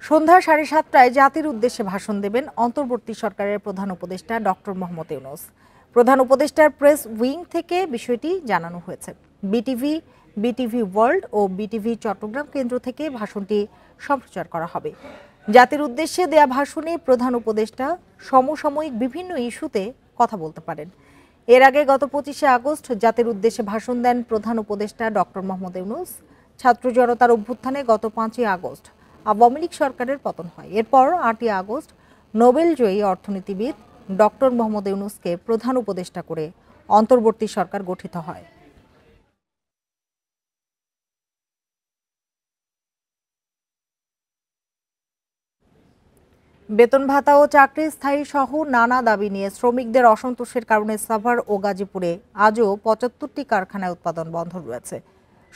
সন্ধ্যা 7:30টায় জাতির উদ্দেশ্যে ভাষণ দেবেন অন্তর্বর্তী সরকারের প্রধান উপদেষ্টা ডক্টর মোহাম্মদ ইউনূস। প্রধান উপদেষ্টার প্রেস উইং থেকে বিষয়টি জানানো হয়েছে। বিটিভি, বিটিভি ওয়ার্ল্ড ও বিটিভি চট্টগ্রাম কেন্দ্র থেকে ভাষণটি সম্প্রচার করা হবে। জাতির উদ্দেশ্যে দেয়া ভাষণে প্রধান উপদেষ্টা সমসাময়িক বিভিন্ন ইস্যুতে কথা বলতে পারেন। এর আগে গত 25শে আগস্ট জাতির উদ্দেশ্যে ভাষণ দেন প্রধান উপদেষ্টা ডক্টর মোহাম্মদ ইউনূস। ছাত্র জনতার অভ্যুত্থানে গত 5ই আগস্ট আওয়ামী লীগ সরকারের পতন হয়। এরপর 8ই আগস্ট নোবেলজয়ী অর্থনীতিবিদ ডক্টর মোহাম্মদ ইউনূসকে প্রধান উপদেষ্টা করে অন্তর্বর্তী সরকার গঠিত হয়। বেতন ভাতা ও চাকরি স্থায়ী সহ নানা দাবি নিয়ে শ্রমিকদের অসন্তোষের কারণে সাভার ও গাজীপুরে আজও 75টি কারখানায় উৎপাদন বন্ধ রয়েছে।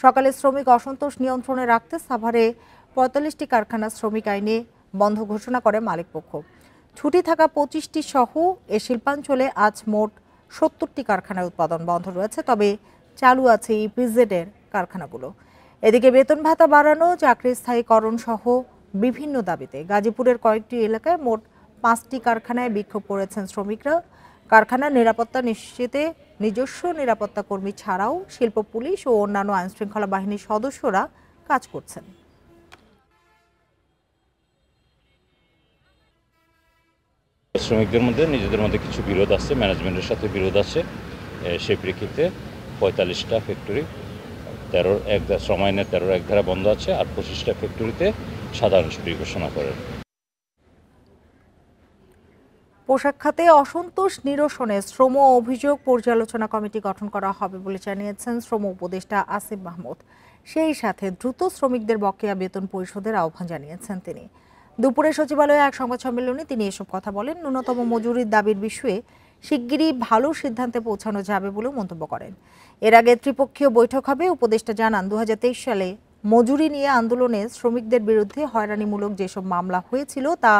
সকালে শ্রমিক অসন্তোষ নিয়ন্ত্রণে রাখতে সাভারে 45টি কারখানা শ্রমিক আইনে বন্ধ ঘোষণা করে মালিকপক্ষ। ছুটি থাকা 25টি সহ এ শিল্পাঞ্চলে আজ মোট 70টি কারখানায় উৎপাদন বন্ধ রয়েছে, তবে চালু আছে ইপিজেডের কারখানাগুলো। এদিকে বেতন ভাতা বাড়ানো, চাকরি স্থায়ীকরণ সহ বিভিন্ন দাবিতে গাজীপুরের কয়েকটি এলাকায় মোট 5টি কারখানায় বিক্ষোভ করেছেন শ্রমিকরা। কারখানার নিরাপত্তা নিশ্চিতে নিজস্ব নিরাপত্তা কর্মী ছাড়াও শিল্প পুলিশ ও অন্যান্য আইনশৃঙ্খলা বাহিনীর সদস্যরা কাজ করছেন। শ্রমিকদের মধ্যে নিজেদের মধ্যে কিছু বিরোধ আছে, ম্যানেজমেন্টের সাথে বিরোধ আছে। সেই প্রেক্ষিতে 45টা ফ্যাক্টরি 13 শ্রম আইনের 13 ধারা বন্ধ আছে, আর 25টা ফ্যাক্টরিতে সাধারণ ছুটি ঘোষণা করেন। পোশাক খাতে অসন্তোষ নিরসনে শ্রম অভিযোগ পর্যালোচনা কমিটি গঠন করা হবে বলে জানিয়েছেন শ্রম উপদেষ্টা আসিফ মাহমুদ। সেই সাথে দ্রুত শ্রমিকদের বকেয়া বেতন পরিশোধের আহ্বান জানিয়েছেন তিনি। দুপুরে সচিবালয়ে এক সংবাদ সম্মেলনে তিনি এসব কথা বলেন। ন্যূনতম মজুরির দাবির বিষয়ে শিগগিরই ভালো সিদ্ধান্তে পৌঁছানো যাবে বলেও মন্তব্য করেন। এর আগে ত্রিপক্ষীয় বৈঠক হবে। উপদেষ্টা জানান, 2023 সালে মজুরি নিয়ে আন্দোলনে শ্রমিকদের বিরুদ্ধে হয়রানিমূলক যেসব মামলা হয়েছিল তা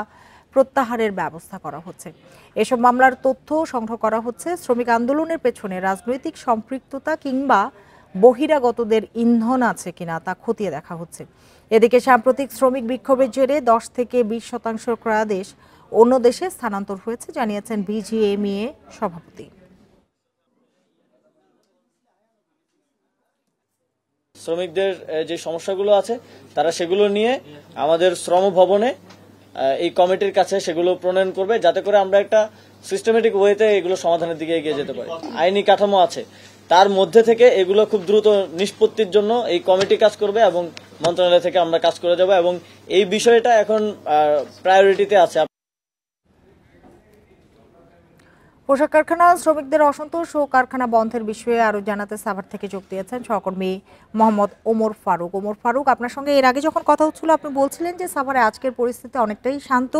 প্রত্যাহারের ব্যবস্থা করা হচ্ছে। এসব মামলার তথ্য সংগ্রহ করা হচ্ছে। শ্রমিক আন্দোলনের পেছনে রাজনৈতিক সম্পৃক্ততা কিংবা বহিরাগতদের ইন্ধন আছে কিনা তা খতিয়ে দেখা হচ্ছে। এদিকে সাম্প্রতিক শ্রমিক বিক্ষোভের জেরে 10 থেকে 20% ক্রয়াদেশ অন্য দেশে স্থানান্তর হয়েছে জানিয়েছেন বিজিএমইএ সভাপতি। শ্রমিকদের যে সমস্যাগুলো আছে তারা সেগুলো নিয়ে আমাদের শ্রম ভবনে এই কমিটির কাছে সেগুলো প্রণয়ন করবে, যাতে করে আমরা একটা সিস্টেমেটিক ওয়েতে এগুলো সমাধানের দিকে এগিয়ে যেতে পারি। আইনি কাঠামো আছে, তার মধ্যে থেকে এগুলো খুব দ্রুত নিষ্পত্তির জন্য এই কমিটি কাজ করবে এবং মন্ত্রণালয় থেকে আমরা কাজ করে যাব, এবং এই বিষয়টা এখন প্রায়োরিটিতে আছে। পোশাক কারখানা শ্রমিকদের অসন্তোষ ও কারখানা বন্ধের বিষয়ে আরো জানাতে সাভার থেকে যোগ দিয়েছেন সহকর্মী মোহাম্মদ ওমর ফারুক। ওমর ফারুক, আপনার সঙ্গে এর আগে যখন কথা হচ্ছিল আপনি বলছিলেন যে সাভারে আজকের পরিস্থিতি অনেকটাই শান্ত,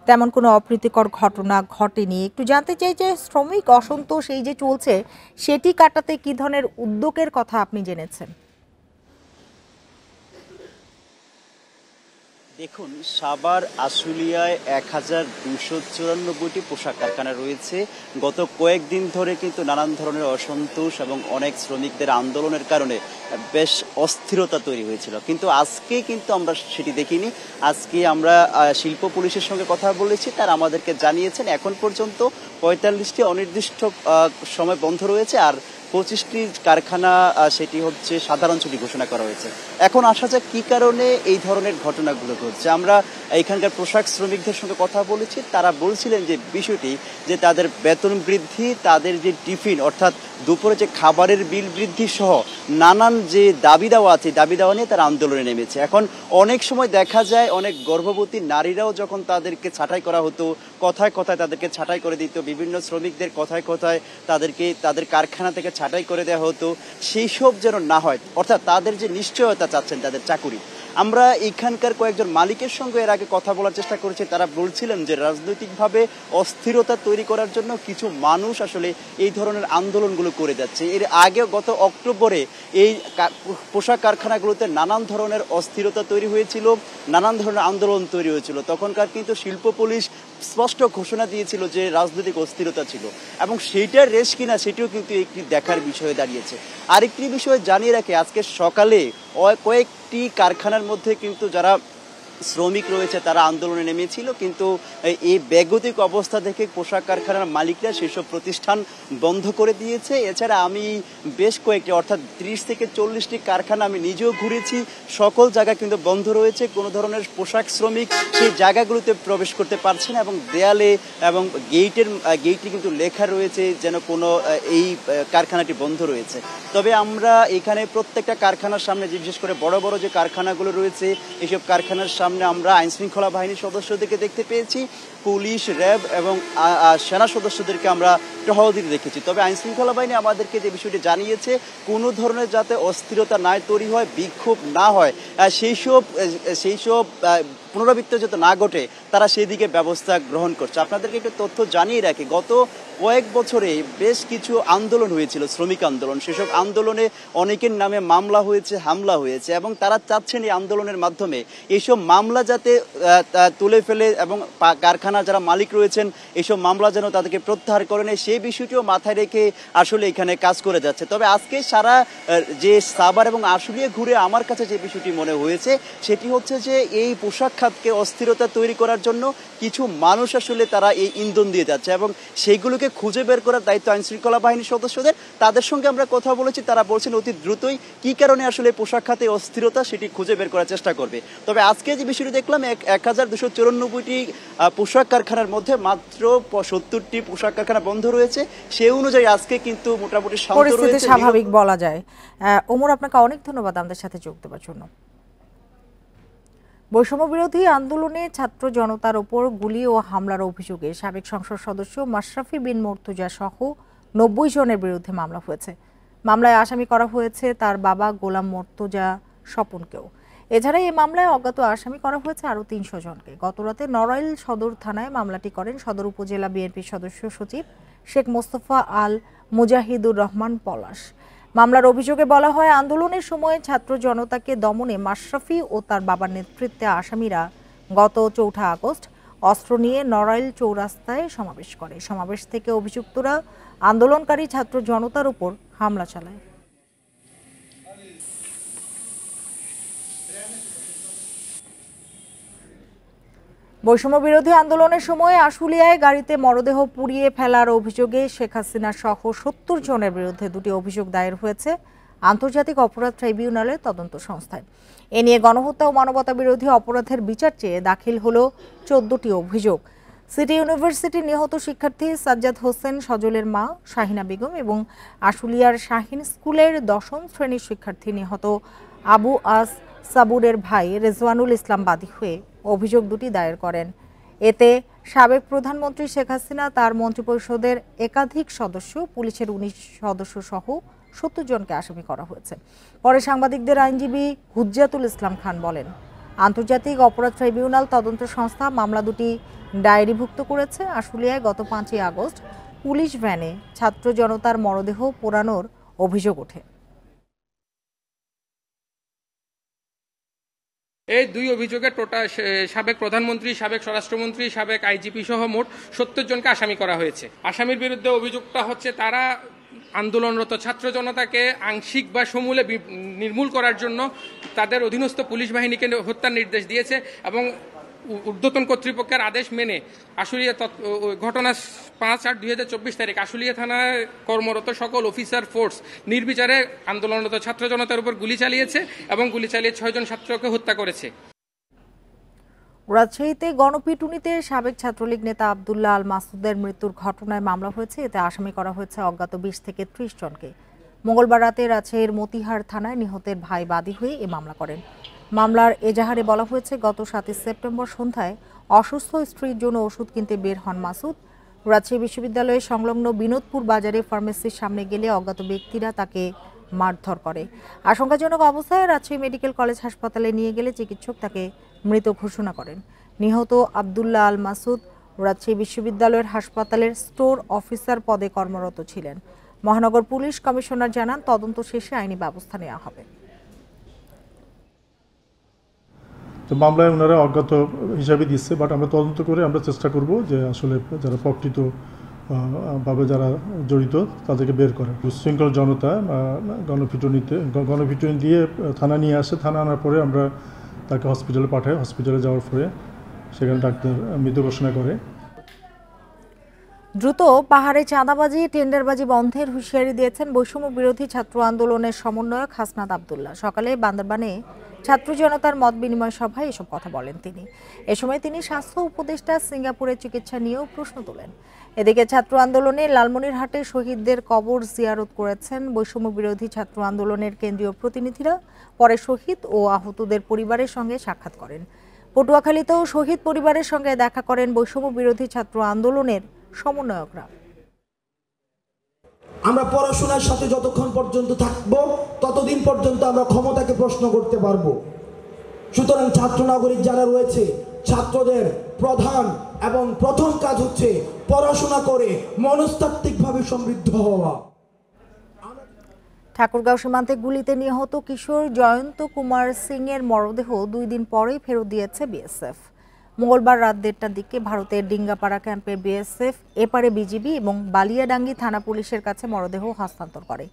তেমন কোনো অপ্রীতিকর ঘটনা ঘটেনি। একটু জানতে চাই যে শ্রমিক অসন্তোষ এই যে চলছে সেটি কাটাতে কি ধরনের উদ্যোগের কথা আপনি জেনেছেন? দেখুন, সাভার আশুলিয়ায় 1294টি পোশাক কারখানা রয়েছে। গত কয়েকদিন ধরে কিন্তু নানান ধরনের অসন্তোষ এবং অনেক শ্রমিকদের আন্দোলনের কারণে বেশ অস্থিরতা তৈরি হয়েছিল, কিন্তু আজকে কিন্তু আমরা সেটি দেখিনি। আজকে আমরা শিল্প পুলিশের সঙ্গে কথা বলেছি, তারা আমাদেরকে জানিয়েছেন এখন পর্যন্ত 45টি অনির্দিষ্ট সময় বন্ধ রয়েছে, আর 25টি কারখানা সেটি হচ্ছে সাধারণ ছুটি ঘোষণা করা হয়েছে। এখন আসা যাক কি কারণে এই ধরনের ঘটনাগুলো ঘটছে। আমরা এখানকার পোশাক শ্রমিকদের সঙ্গে কথা বলেছি, তারা বলছিলেন যে বিষয়টি যে তাদের বেতন বৃদ্ধি, তাদের যে টিফিন অর্থাৎ দুপুরে যে খাবারের বিল বৃদ্ধি সহ নানান যে দাবি দেওয়া আছে, দাবি দেওয়া নিয়ে তারা আন্দোলনে নেমেছে। এখন অনেক সময় দেখা যায় অনেক গর্ভবতী নারীরাও যখন তাদেরকে ছাঁটাই করা হতো, কথায় কথায় তাদেরকে ছাঁটাই করে দিত, বিভিন্ন শ্রমিকদের কথায় কথায় তাদেরকে তাদের কারখানা থেকে ছাঁটাই করে দেওয়া হতো, সেই সব যেন না হয়, অর্থাৎ তাদের যে নিশ্চয়তা চাচ্ছেন তাদের চাকুরি। আমরা এখানকার কয়েকজন মালিকের সঙ্গে এর আগে কথা বলার চেষ্টা করেছি, তারা বলছিলেন যে রাজনৈতিকভাবে অস্থিরতা তৈরি করার জন্য কিছু মানুষ আসলে এই ধরনের আন্দোলনগুলো করে যাচ্ছে। এর আগে গত অক্টোবরে এই পোশাক কারখানাগুলোতে নানান ধরনের অস্থিরতা তৈরি হয়েছিল, নানান ধরনের আন্দোলন তৈরি হয়েছিল। তখনকার কিন্তু শিল্প পুলিশ স্পষ্ট ঘোষণা দিয়েছিল যে রাজনৈতিক অস্থিরতা ছিল, এবং সেইটার রেশ কিনা সেটিও কিন্তু একটি দেখার বিষয়ে দাঁড়িয়েছে। আরেকটি বিষয় জানিয়ে রাখে, আজকে সকালে কয়েকটি কারখানার মধ্যে কিন্তু যারা শ্রমিক রয়েছে তারা আন্দোলনে নেমেছিল, কিন্তু এই বেগতিক অবস্থা থেকে পোশাক কারখানার মালিকরা সেসব প্রতিষ্ঠান বন্ধ করে দিয়েছে। এছাড়া আমি বেশ কয়েকটি অর্থাৎ 30 থেকে 40টি কারখানা আমি নিজেও ঘুরেছি, সকল জায়গা কিন্তু বন্ধ রয়েছে। কোনো ধরনের পোশাক শ্রমিক সেই জায়গাগুলোতে প্রবেশ করতে পারছে না এবং দেয়ালে এবং গেইটে কিন্তু লেখা রয়েছে যেন কোনো এই কারখানাটি বন্ধ রয়েছে। তবে আমরা এখানে প্রত্যেকটা কারখানার সামনে, বিশেষ করে বড় বড় যে কারখানাগুলো রয়েছে, এইসব কারখানার সামনে আমরা আইনশৃঙ্খলা বাহিনীর সদস্যদেরকে দেখতে পেয়েছি, পুলিশ, র্যাব এবং সেনা সদস্যদেরকে আমরা টহল দিতে দেখেছি। তবে আইনশৃঙ্খলা বাহিনী আমাদেরকে যে বিষয়টি জানিয়েছে, কোনো ধরনের যাতে অস্থিরতা না তৈরি হয়, বিক্ষোভ না হয়, সেই সব পুনরাবৃত্তি যাতে না ঘটে, তারা সেই দিকে ব্যবস্থা গ্রহণ করছে। আপনাদেরকে একটু তথ্য জানিয়ে রাখি, গত কয়েক বছরে বেশ কিছু আন্দোলন হয়েছিল, শ্রমিক আন্দোলন। সেসব আন্দোলনে অনেকের নামে মামলা হয়েছে, হামলা হয়েছে এবং তারা চাচ্ছেন এই আন্দোলনের মাধ্যমে এইসব মামলা যাতে তুলে ফেলে এবং কারখানার যারা মালিক রয়েছেন এইসব মামলা যেন তাদেরকে প্রত্যাহার করে নেয়, সেই বিষয়টিও মাথায় রেখে আসলে এখানে কাজ করে যাচ্ছে। তবে আজকে সারা যে সাভার এবং আশুলিয়া ঘুরে আমার কাছে যে বিষয়টি মনে হয়েছে সেটি হচ্ছে যে এই পোশাক খাতকে অস্থিরতা তৈরি করার জন্য কিছু মানুষ আসলে তারা এই ইন্ধন দিয়ে যাচ্ছে এবং সেইগুলোকে খুঁজে বের করার দায়িত্ব আইনশৃঙ্খলা বাহিনীর সদস্যদের। তাদের সঙ্গে আমরা কথা বলেছি, তারা বলছেন অতি দ্রুতই কি কারণে আসলে পোশাক খাতে অস্থিরতা সেটি খুঁজে বের করার চেষ্টা করবে। তবে আজকে যে বিষয়টি দেখলাম, 1294টি পোশাক কারখানার মধ্যে মাত্র 70টি পোশাক কারখানা বন্ধ রয়েছে। সেই অনুযায়ী আজকে কিন্তু মোটামুটি পরিস্থিতি স্বাভাবিক বলা যায়। ওমর, আপনাকে অনেক ধন্যবাদ আমাদের সাথে যোগ দেওয়ার জন্য। বৈষম্য বিরোধী আন্দোলনে ছাত্র জনতার উপর গুলি ও হামলার অভিযোগে সাবেক সংসদ সদস্য মাশরাফি বিন মুর্তজা সহ 90 জনের বিরুদ্ধে মামলা হয়েছে। মামলায় আসামি করা হয়েছে তার বাবা গোলাম মুর্তজা স্বপনকেও। এছাড়া এই মামলায় অজ্ঞাত আসামি করা হয়েছে আরও 300 জনকে। গতরাতে নড়াইল সদর থানায় মামলাটি করেন সদর উপজেলা বিএনপির সদস্য সচিব শেখ মোস্তফা আল মুজাহিদুর রহমান পলাশ। মামলার অভিযোগে বলা হয়, আন্দোলনের সময় ছাত্র জনতাকে দমনে মাশরাফি ও তার বাবার নেতৃত্বে আসামিরা গত 4 আগস্ট অস্ত্র নিয়ে নড়াইল চৌরাস্তায় সমাবেশ করে। সমাবেশ থেকে অভিযুক্তরা আন্দোলনকারী ছাত্র জনতার উপর হামলা চালায়। বৈষম্য বিরোধী আন্দোলনের সময় আশুলিয়ায় গাড়িতে মরদেহ পুড়িয়ে ফেলার অভিযোগে শেখ হাসিনা সহ 70 জনের বিরুদ্ধে 2টি অভিযোগ দায়ের হয়েছে আন্তর্জাতিক অপরাধ ট্রাইব্যুনালের তদন্ত সংস্থায়। এ নিয়ে গণহত্যা ও মানবতা বিরোধী অপরাধের বিচার চেয়ে দাখিল হলো 14টি অভিযোগ। সিটি ইউনিভার্সিটির নিহত শিক্ষার্থী সাজ্জাদ হোসেন সজলের মা শাহিনা বেগম এবং আশুলিয়ার শাহিন স্কুলের 10ম শ্রেণীর শিক্ষার্থী নিহত আবু আস সাবুরের ভাই রেজওয়ানুল ইসলাম বাদী হয়ে অভিযোগ 2টি দায়ের করেন। এতে সাবেক প্রধানমন্ত্রী শেখ হাসিনা, তার মন্ত্রিপরিষদের একাধিক সদস্য, পুলিশের 19 সদস্য সহ 70 জনকে আসামি করা হয়েছে। পরে সাংবাদিকদের আইনজীবী হুজ্জাতুল ইসলাম খান বলেন, আন্তর্জাতিক অপরাধ ট্রাইব্যুনাল তদন্ত সংস্থা মামলা 2টি ডায়েরিভুক্ত করেছে। আশুলিয়ায় গত 5 আগস্ট পুলিশ ভ্যানে ছাত্র জনতার মরদেহ পোড়ানোর অভিযোগ ওঠে। এই 2 অভিযোগে টোটাল সাবেক প্রধানমন্ত্রী, সাবেক স্বরাষ্ট্রমন্ত্রী, সাবেক আইজিপি সহ মোট 70 জনকে আসামি করা হয়েছে। আসামির বিরুদ্ধে অভিযোগটা হচ্ছে তারা আন্দোলনরত ছাত্র জনতাকে আংশিক বা সমূলে নির্মূল করার জন্য তাদের অধীনস্থ পুলিশ বাহিনীকে হত্যার নির্দেশ দিয়েছে এবং ঊর্ধ্বতন কর্তৃপক্ষের আদেশ মেনে আশুলিয়া ঘটনা 5/8/2024 তারিখ আশুলিয়া থানায় কর্মরত সকল অফিসার ফোর্স নির্বিচারে আন্দোলনরত ছাত্র জনতার উপর গুলি চালিয়েছে এবং গুলি চালিয়ে 6 জন ছাত্রকে হত্যা করেছে। রাজশাহীতে গণপিটুনিতে সাবেক ছাত্রলীগ নেতা আব্দুল্লাহ আল মাসুদের মৃত্যুর ঘটনায় মামলা হয়েছে। এতে আসামি করা হয়েছে অজ্ঞাত 20 থেকে 30 জনকে। মঙ্গলবার রাতে রাজশাহীর মতিহার থানায় নিহতের ভাই বাদী হয়ে এই মামলা করেন। মামলার এজাহারে বলা হয়েছে, গত 7 সেপ্টেম্বর সন্ধ্যায় অসুস্থ স্ত্রীর জন্য ওষুধ কিনতে বের হন মাসুদ। রাজশাহী বিশ্ববিদ্যালয়ের সংলগ্ন বিনোদপুর বাজারে ফার্মেসির সামনে গেলে অজ্ঞাত ব্যক্তিরা তাকে মারধর করে। আশঙ্কাজনক অবস্থায় রাজশাহী মেডিকেল কলেজ হাসপাতালে নিয়ে গেলে চিকিৎসক তাকে মৃত ঘোষণা করেন। নিহত আব্দুল্লাহ আল মাসুদ রাজশাহী বিশ্ববিদ্যালয়ের হাসপাতালের স্টোর অফিসার পদে কর্মরত ছিলেন। মহানগর পুলিশ কমিশনার জানান, তদন্ত শেষে আইনি ব্যবস্থা নেওয়া হবে। তো মামলায় ওনারা অজ্ঞাত হিসাবে দিচ্ছে, বাট আমরা তদন্ত করে আমরা চেষ্টা করব যে আসলে যারা প্রকৃত ভাবে যারা জড়িত তাদেরকে বের করা। উচ্ছৃঙ্খল জনতা গণপিটুনি দিয়ে থানা নিয়ে আসে। থানা আনার পরে আমরা তাকে হসপিটালে পাঠায়। হসপিটালে যাওয়ার পরে সেখানে ডাক্তার মৃত ঘোষণা করে। দ্রুত পাহাড়ে চাঁদাবাজি টেন্ডারবাজি বন্ধের হুঁশিয়ারি দিয়েছেন বৈষম্য বিরোধী ছাত্র আন্দোলনের সমন্বয়ক হাসনাত আব্দুল্লাহ। সকালে বান্দরবানে ছাত্র জনতার মত বিনিময় সভায় এসব কথা বলেন তিনি। এ সময় তিনি স্বাস্থ্য উপদেষ্টা সিঙ্গাপুরে চিকিৎসা নিয়েও প্রশ্ন তোলেন। এদিকে ছাত্র আন্দোলনে লালমনিরহাটে শহীদদের কবর জিয়ারত করেছেন বৈষম্য বিরোধী ছাত্র আন্দোলনের কেন্দ্রীয় প্রতিনিধিরা। পরে শহীদ ও আহতদের পরিবারের সঙ্গে সাক্ষাৎ করেন। পটুয়াখালীতেও শহীদ পরিবারের সঙ্গে দেখা করেন বৈষম্য বিরোধী ছাত্র আন্দোলনের সমন্বয়করা। আমরা পড়াশোনার সাথে যতক্ষণ পর্যন্ত থাকব ততদিন পর্যন্ত আমরা ক্ষমতাকে প্রশ্ন করতে পারবো। সুতরাং ছাত্র নাগরিক যারা রয়েছে, ছাত্রদের প্রধান এবং প্রথম কাজ হচ্ছে পড়াশোনা করে মনস্তাত্ত্বিকভাবে সমৃদ্ধ হওয়া। ঠাকুরগাঁও সীমান্তে গুলিতে নিহত কিশোর জয়ন্ত কুমার সিং এর মরদেহ 2 দিন পরেই ফেরত দিয়েছে বিএসএফ। মঙ্গলবার রাত 1টার দিকে ভারতের ডিঙ্গাপাড়া ক্যাম্পের বিএসএফ এপারে বিজিবি এবং বালিয়াডাঙ্গি থানা পুলিশের কাছে মরদেহ হস্তান্তর করে।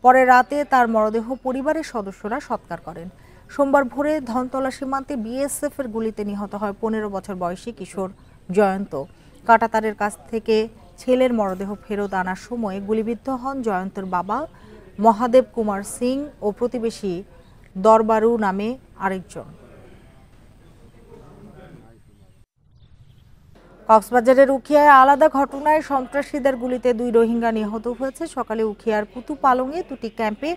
পরে রাতে তার মরদেহ পরিবারের সদস্যরা সৎকার করেন। সোমবার ভোরে ধনতলা সীমান্তে বিএসএফ এর গুলিতে নিহত হয় 15 বছর বয়সী কিশোর জয়ন্ত। কাঁটাতারের কাছ থেকে ছেলের মরদেহ ফেরত আনার সময় গুলিবিদ্ধ হন জয়ন্তর বাবা মহাদেব কুমার সিং ও প্রতিবেশী দরবারু নামে আরেকজন। কক্সবাজারের উখিয়ায় আলাদা ঘটনায় সন্ত্রাসীদের গুলিতে 2 রোহিঙ্গা নিহত হয়েছে। সকালে উখিয়ার কুতুপালংয়ে 2টি ক্যাম্পে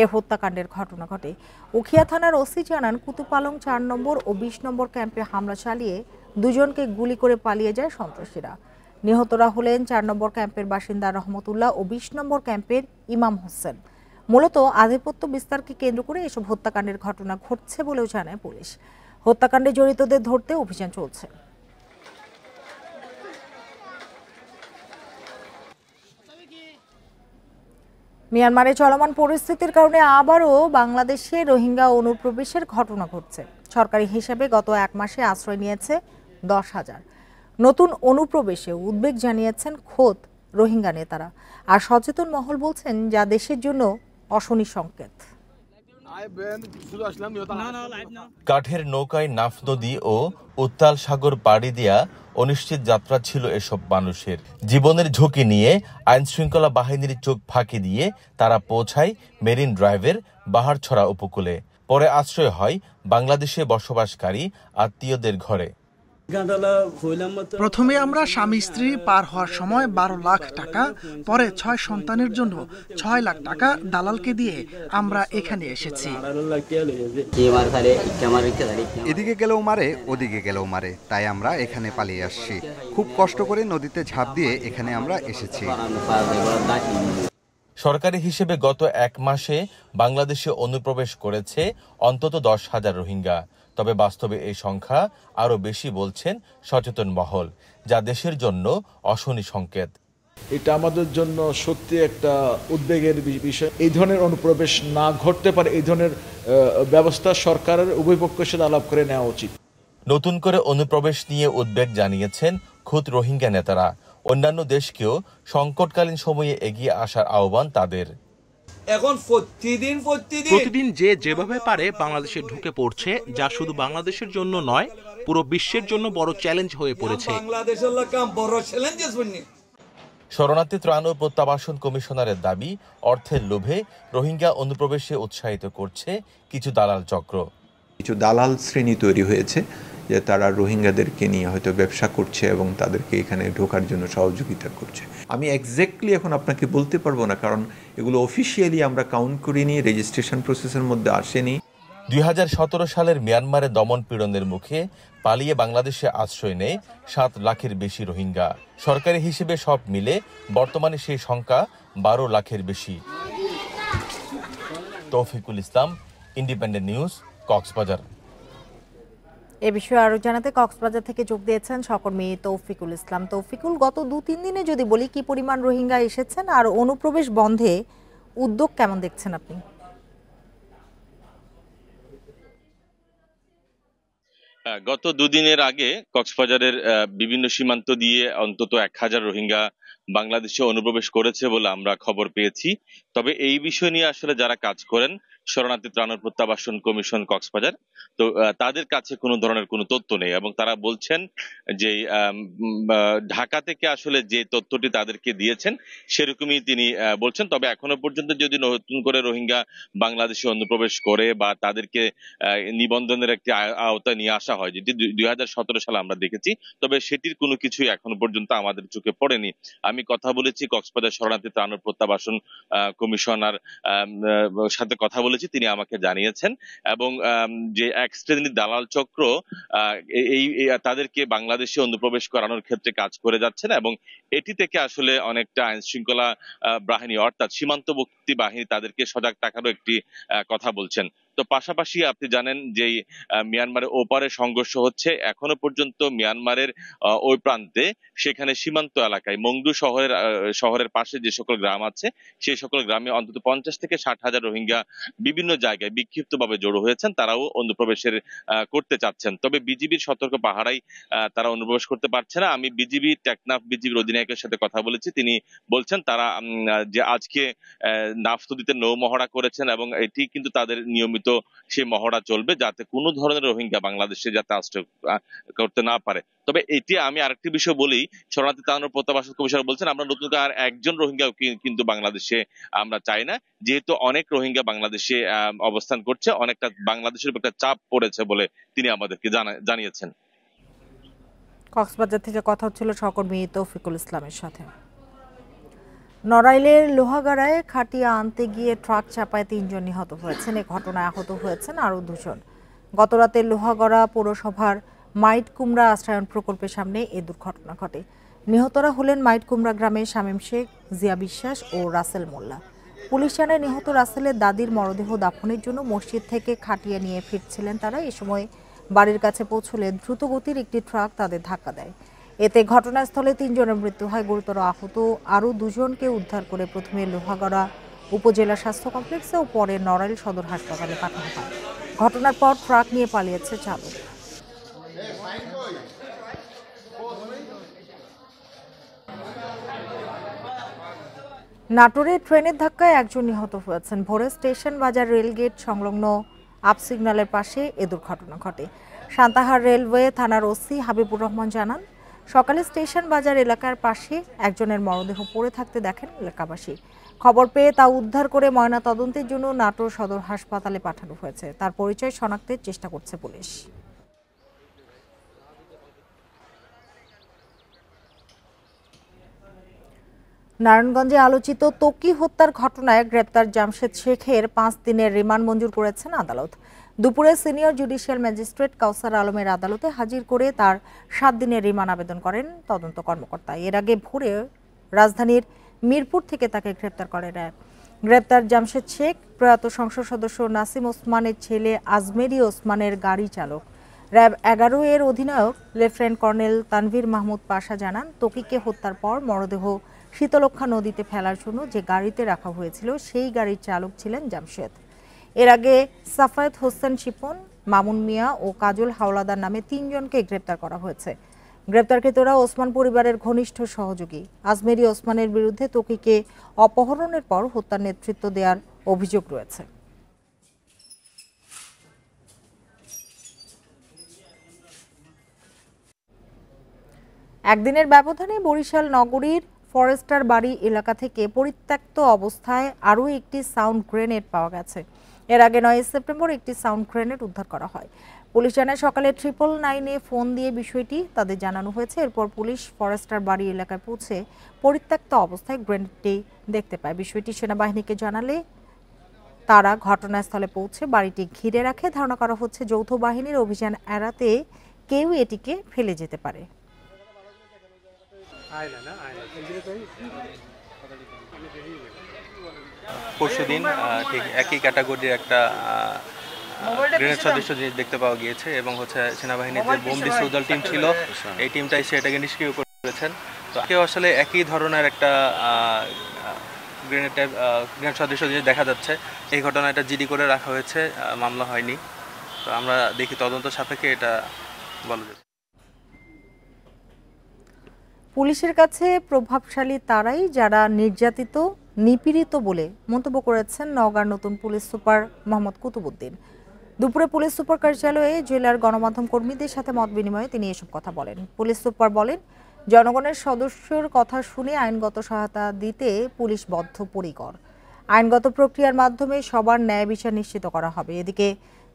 এ হত্যাকাণ্ডের ঘটনা ঘটে। উখিয়া থানার ওসি জানান, কুতুপালং 4 নম্বর ও 20 নম্বর ক্যাম্পে হামলা চালিয়ে 2 জনকে গুলি করে পালিয়ে যায় সন্ত্রাসীরা। নিহতরা হলেন 4 নম্বর ক্যাম্পের বাসিন্দা রহমতুল্লাহ ও 20 নম্বর ক্যাম্পের ইমাম হোসেন। মূলত আধিপত্য বিস্তারকে কেন্দ্র করে এসব হত্যাকাণ্ডের ঘটনা ঘটছে বলেও জানায় পুলিশ। হত্যাকাণ্ডে জড়িতদের ধরতে অভিযান চলছে। মিয়ানমারে চলমান পরিস্থিতির কারণে আবারও বাংলাদেশে রোহিঙ্গা অনুপ্রবেশের ঘটনা ঘটছে। সরকারি হিসাবে গত 1 মাসে আশ্রয় নিয়েছে 10,000। নতুন অনুপ্রবেশে উদ্বেগ জানিয়েছেন খোদ রোহিঙ্গা নেতারা। আর সচেতন মহল বলছেন, যা দেশের জন্য অশনি সংকেত। কাঠের নৌকায় নাফ নদী ও উত্তাল সাগর পাড়ি দেয়া অনিশ্চিত যাত্রা ছিল এসব মানুষের। জীবনের ঝুঁকি নিয়ে আইন শৃঙ্খলা বাহিনীর চোখ ফাঁকি দিয়ে তারা পৌঁছায় মেরিন ড্রাইভের বাহারছড়া উপকূলে। পরে আশ্রয় হয় বাংলাদেশে বসবাসকারী আত্মীয়দের ঘরে। প্রথমে আমরা স্বামী স্ত্রী পার হওয়ার সময় 12 লাখ টাকা, পরে 6 সন্তানের জন্য 6 লাখ টাকা দালালকে দিয়ে আমরা এখানে এসেছি। এদিকে গেলেও মারে, ওদিকে গেলেও মারে, তাই আমরা এখানে পালিয়ে আসছি। খুব কষ্ট করে নদীতে ঝাঁপ দিয়ে এখানে আমরা এসেছি। সরকারি হিসেবে গত 1 মাসে বাংলাদেশে অনুপ্রবেশ করেছে অন্তত 10,000 রোহিঙ্গা। তবে বাস্তবে এই সংখ্যা আরও বেশি বলছেন সচেতন মহল, যা দেশের জন্য অশনি সংকেত। এটা আমাদের জন্য সত্যি একটা উদ্বেগের বিষয়। এই ধরনের অনুপ্রবেশ না ঘটতে পারে, এই ধরনের ব্যবস্থা সরকারের উভয় পক্ষের সাথে আলাপ করে নেওয়া উচিত। নতুন করে অনুপ্রবেশ নিয়ে উদ্বেগ জানিয়েছেন খোদ রোহিঙ্গা নেতারা। অন্যান্য দেশকেও সংকটকালীন সময়ে এগিয়ে আসার আহ্বান তাদের। এখন প্রতিদিন যে যেভাবে পারে বাংলাদেশে ঢুকে পড়ছে, যা শুধু বাংলাদেশের জন্য নয়, পুরো বিশ্বের জন্য বড় চ্যালেঞ্জ হয়ে পড়েছে। শরণার্থী ত্রাণ ও প্রত্যাবাসন কমিশনারের দাবি, অর্থের লোভে রোহিঙ্গা অনুপ্রবেশে উৎসাহিত করছে কিছু দালাল চক্র। কিছু দালাল শ্রেণী তৈরি হয়েছে, যে তারা রোহিঙ্গাদেরকে নিয়ে হয়তো ব্যবসা করছে এবং তাদেরকে এখানে ঢোকার জন্য সহযোগিতা করছে। আমি এক্স্যাক্টলি এখন আপনাকে বলতে পারবো না, কারণ এগুলো অফিসিয়ালি আমরা কাউন্ট করিনি, রেজিস্ট্রেশন প্রসেসের মধ্যে আসেনি। 2017 সালের মিয়ানমারে দমন পীড়নের মুখে পালিয়ে বাংলাদেশে আশ্রয় নেয় 7 লাখের বেশি রোহিঙ্গা। সরকারি হিসেবে সব মিলে বর্তমানে সেই সংখ্যা 12 লাখের বেশি। তৌফিকুল ইসলাম, ইন্ডিপেন্ডেন্ট নিউজ, কক্সবাজার। এ বিষয়ে আরো জানাতে কক্সবাজার থেকে যোগ দিয়েছেন সহকর্মী তৌফিকুল ইসলাম। তৌফিকুল, গত 2-3 দিনে যদি বলি, কি পরিমাণ রোহিঙ্গা এসেছেন আর অনুপ্রবেশ বন্ধে উদ্যোগ কেমন দেখছেন আপনি? গত 2 দিনের আগে কক্সবাজারের বিভিন্ন সীমান্ত দিয়ে অন্তত 1000 রোহিঙ্গা বাংলাদেশে অনুপ্রবেশ করেছে বলে আমরা খবর পেয়েছি। তবে এই বিষয় নিয়ে আসলে যারা কাজ করেন শরণার্থী ত্রাণ ও প্রত্যাবাসন কমিশন কক্সবাজার। তো তাদের কাছে কোনো ধরনের কোনো তথ্য নেই এবং তারা বলছেন যে ঢাকা থেকে আসলে যে তথ্যটি তাদেরকে দিয়েছেন সেরকমই তিনি বলছেন। তবে এখনো পর্যন্ত যদি নতুন করে রোহিঙ্গা বাংলাদেশে অনুপ্রবেশ করে বা তাদেরকে নিবন্ধনের একটি আওতায় নিয়ে আসা হয়, যেটি 2017 সালে আমরা দেখেছি, তবে সেটির কোনো কিছুই এখনো পর্যন্ত আমাদের চোখে পড়েনি। আমি কথা বলেছি কক্সবাজার শরণার্থী ত্রাণ ও প্রত্যাবাসন কমিশনার সাথে কথা বলেছি, তিনি আমাকে জানিয়েছেন এবং যে এক শ্রেণীর দালাল চক্র এই তাদেরকে বাংলাদেশে অনুপ্রবেশ করানোর ক্ষেত্রে কাজ করে যাচ্ছেন এবং এটি থেকে আসলে অনেকটা আইন শৃঙ্খলা বাহিনী অর্থাৎ সীমান্তবর্তী বাহিনী তাদেরকে সজাগ থাকারও একটি কথা বলছেন। তো পাশাপাশি আপনি জানেন যে মিয়ানমারের ওপারে সংঘর্ষ হচ্ছে এখনো পর্যন্ত মিয়ানমারের ওই প্রান্তে, সেখানে সীমান্ত এলাকায় মংডু শহরের পাশে যে সকল গ্রাম আছে সেই সকল গ্রামে অন্তত 50 থেকে 60,000 রোহিঙ্গা বিভিন্ন জায়গায় বিক্ষিপ্তভাবে জড়ো হয়েছেন, তারাও অনুপ্রবেশের করতে চাচ্ছেন। তবে বিজিবির সতর্ক পাহারায় তারা অনুপ্রবেশ করতে পারছে না। আমি টেকনাফ বিজিবির অধিনায়কের সাথে কথা বলেছি, তিনি বলছেন তারা যে আজকে নাফতদিতে নৌ মহড়া করেছেন এবং এটি কিন্তু তাদের নিয়মিত সেই মহড়া চলবে যাতে কোনো ধরনের রোহিঙ্গা বাংলাদেশে যাতে আশ্রয় করতে না পারে। তবে এটি আমি আরেকটি বিষয় বলি, শরণার্থী ত্রাণ ও প্রত্যাবাসন কমিশনার বলছেন আমরা নতুন আর একজন রোহিঙ্গা কিন্তু বাংলাদেশে আমরা চাই না, যেহেতু অনেক রোহিঙ্গা বাংলাদেশে অবস্থান করছে, অনেকটা বাংলাদেশের উপর একটা চাপ পড়েছে বলে তিনি আমাদেরকে জানিয়েছেন। কক্সবাজার থেকে কথা হচ্ছিল সহকর্মী তৌফিকুল ইসলামের সাথে। নড়াইলের লোহাগাড়ায় খাটিয়া আনতে গিয়ে ট্রাক চাপায় 3 জন নিহত হয়েছেন। এ ঘটনায় আহত হয়েছেন আরও 2 জন। গতরাতে লোহাগড়া পৌরসভার মাইট কুমড়া আশ্রয়ণ প্রকল্পের সামনে এ দুর্ঘটনা ঘটে। নিহতরা হলেন মাইট কুমড়া গ্রামের শামীম শেখ, জিয়া বিশ্বাস ও রাসেল মোল্লা। পুলিশ জানায় নিহত রাসেলের দাদির মরদেহ দাফনের জন্য মসজিদ থেকে খাটিয়া নিয়ে ফিরছিলেন তারা। এ সময় বাড়ির কাছে পৌঁছলে দ্রুতগতির একটি ট্রাক তাদের ধাক্কা দেয়। এতে ঘটনাস্থলে 3 জনের মৃত্যু হয়। গুরুতর আহত আরও 2 জনকে উদ্ধার করে প্রথমে লোহাগড়া উপজেলা স্বাস্থ্য কমপ্লেক্সে ও পরে নড়াইল সদর হাসপাতালে পাঠানো হয়। ঘটনার পর ট্রাক নিয়ে পালিয়েছে চালক। নাটোরে ট্রেনের ধাক্কায় 1 জন নিহত হয়েছেন। ভোরে স্টেশন বাজার রেলগেট সংলগ্ন আপ সিগন্যালের পাশে এ দুর্ঘটনা ঘটে। সান্তাহার রেলওয়ে থানার ওসি হাবিবুর রহমান জানান, সকালে স্টেশন বাজার এলাকার পাশে একজনের মরদেহ পড়ে থাকতে দেখেন এলাকাবাসী। খবর পেয়ে তা উদ্ধার করে ময়নাতদন্তের জন্য নাটোর সদর হাসপাতালে পাঠানো হয়েছে। তার পরিচয় শনাক্তের চেষ্টা করছে পুলিশ। নারায়ণগঞ্জে আলোচিত ত্বকী হত্যার ঘটনায় গ্রেপ্তার জামশেদ শেখের 5 দিনের রিমান্ড মঞ্জুর করেছেন আদালত। দুপুরে সিনিয়র জুডিশিয়াল ম্যাজিস্ট্রেট কাউসার আলমের আদালতে হাজির করে তার 7 দিনের রিমান্ড আবেদন করেন তদন্ত কর্মকর্তা। এর আগে ভোরে রাজধানীর মিরপুর থেকে তাকে গ্রেপ্তার করে র্যাব। গ্রেপ্তার জামশেদ শেখ প্রয়াত সংসদ সদস্য নাসিম ওসমানের ছেলে আজমেরি ওসমানের গাড়ি চালক। র্যাব 11 এর অধিনায়ক লেফটেন্যান্ট কর্নেল তানভীর মাহমুদ পাশা জানান, ত্বকীকে হত্যার পর মরদেহ শীতলক্ষা নদীতে ফেলার জন্য যে গাড়িতে রাখা হয়েছিল সেই গাড়ির চালক ছিলেন জামশেদ। এর আগে সাফায়েত হোসেন শিপন, মামুন মিয়া ও কাজল হাওলাদার নামে 3 জনকে গ্রেপ্তার করা হয়েছে। গ্রেপ্তারকৃতরা ওসমান পরিবারের ঘনিষ্ঠ সহযোগী। আজমেরি ওসমানের বিরুদ্ধে ত্বকীকে অপহরণের পর হত্যার নেতৃত্ব দেওয়ার অভিযোগ রয়েছে। একদিনের ব্যবধানে বরিশাল নগরীর ফরেস্টার বাড়ি এলাকা থেকে পরিত্যক্ত অবস্থায় আরও একটি সাউন্ড গ্রেনেড পাওয়া গেছে। এর আগে 9 সেপ্টেম্বর একটি সাউন্ড গ্রেনেড উদ্ধার করা হয়। পুলিশ জানায় সকালে 999-এ ফোন দিয়ে বিষয়টি তাদের জানানো হয়েছে। এরপর পুলিশ ফরেস্টার বাড়ি এলাকায় পৌঁছে পরিত্যক্ত অবস্থায় গ্রেনেডটি দেখতে পায়। বিষয়টি সেনাবাহিনীকে জানালে তারা ঘটনাস্থলে পৌঁছে বাড়িটি ঘিরে রাখে। ধারণা করা হচ্ছে যৌথ বাহিনীর অভিযান এড়াতে কেউ এটিকে ফেলে যেতে পারে। পরশুদিন ঠিক একই ক্যাটাগরির একটা গ্রেনেড সদৃশ জিনিস দেখতে পাওয়া গিয়েছে এবং হচ্ছে সেনাবাহিনীর যে বোম ডিসপোজাল টিম ছিল এই টিমটাই সেটাকে নিষ্ক্রিয় করেছেন। তো কেউ আসলে একই ধরনের একটা গ্রেনেড সদৃশ জিনিস দেখা যাচ্ছে। এই ঘটনাটা জিডি করে রাখা হয়েছে, মামলা হয়নি। তো আমরা দেখি তদন্ত সাপেক্ষে এটা বলা যাবে। পুলিশের কাছে প্রভাবশালী তারাই যারা নির্যাতিত নিপীড়িত বলে মন্তব্য করেছেন নওগাঁর নতুন পুলিশ সুপার মোহাম্মদ কুতুবুদ্দিন। দুপুরে পুলিশ সুপার কার্যালয়ে জেলার গণমাধ্যম কর্মীদের সাথে মত বিনিময়ে তিনি এসব কথা বলেন। পুলিশ সুপার বলেন, জনগণের সদস্যর কথা শুনে আইনগত সহায়তা দিতে পুলিশ বদ্ধপরিকর। আইনগত প্রক্রিয়ার মাধ্যমে সবার ন্যায় বিচার নিশ্চিত করা হবে। এদিকে